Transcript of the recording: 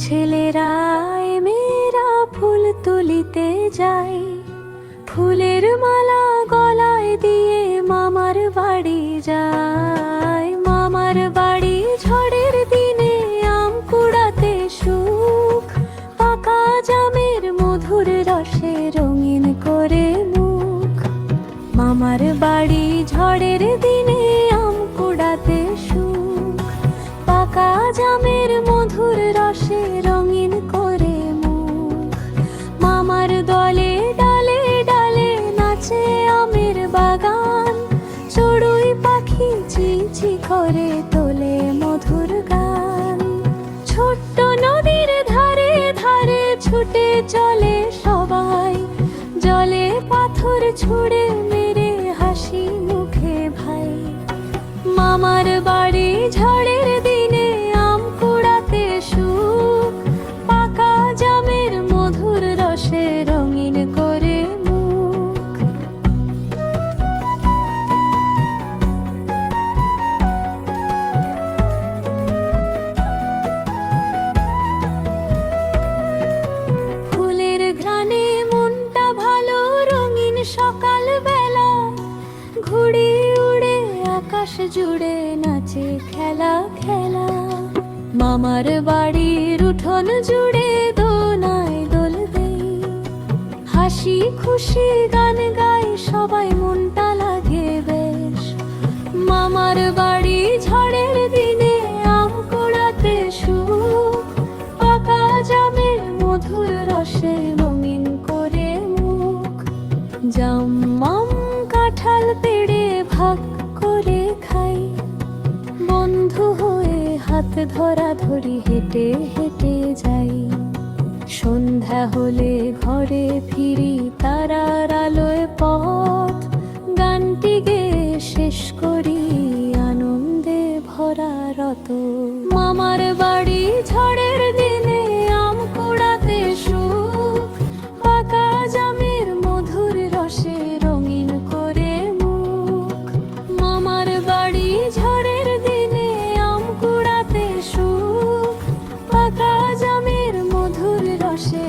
ছেলেরাই মেয়েরা ফুল তুলিতে যায়, ফুলের মালা গলায় দিয়ে মামার বাড়ি যায়। মামার বাড়ি ঝড়ের দিনে আম কুড়াতে সুখ, পাকা জামের মধুর রসে রঙিন করে মুখ। মামার বাড়ি ঝড়ের দিনে আম কুড়াতে সুখ, পাকা জামের মধুর রসে রঙিন করে মুখ। মামার দলে ডালে ডালে নাচে আমের বাগান, চড়ুই পাখি চিঁচি করে তোলে মধুর গান। ছোট্ট নদীর ধারে ধারে ছুটে চলে সবাই, জলে পাথর ছুঁড়ে মেরে হাসি মুখে ভাই। মামার বাড়ি ঝড়ের দিনে আম কুড়াতে সুখ, পাকা জামের মধুর রসে রঙিন করে মুখ। ফুলের ঘ্রাণে মনটা ভালো, রঙিন সকাল বেলা ঘুড়ি উড়ে আকাশ জুড়ে নাচে খেলা খেলা। মামার বাড়ির উঠোন জুড়ে দোনায় দোল দেই, হাসি খুশি গান গাই সবাই মনটা লাগে বেশ। মামার বাড়ি ঝড়ের দিনে আম কুড়াতে সুখ, পাকা জামের মধুর রসে রঙিন করে মুখ। জাম আম কাঁঠাল পেড়ে ভাগ করে খাই, বন্ধু হয়ে হাত ধরা ধরি হেঁটে হেঁটে যাই। সন্ধ্যা হলে ঘরে ফিরি তারার আলোয় পথ, গানটি গেয়ে শেষ করি আনন্দে ভরা রত। মামার বাড়ি ঝড়ের দিনে আম কুড়াতে সুখ, পাকা জামের মধুর রসে রঙিন করে মুখ। মামার বাড়ি ঝড়ের দিনে আম কুড়াতে সুখ, পাকা জামের মধুর রসে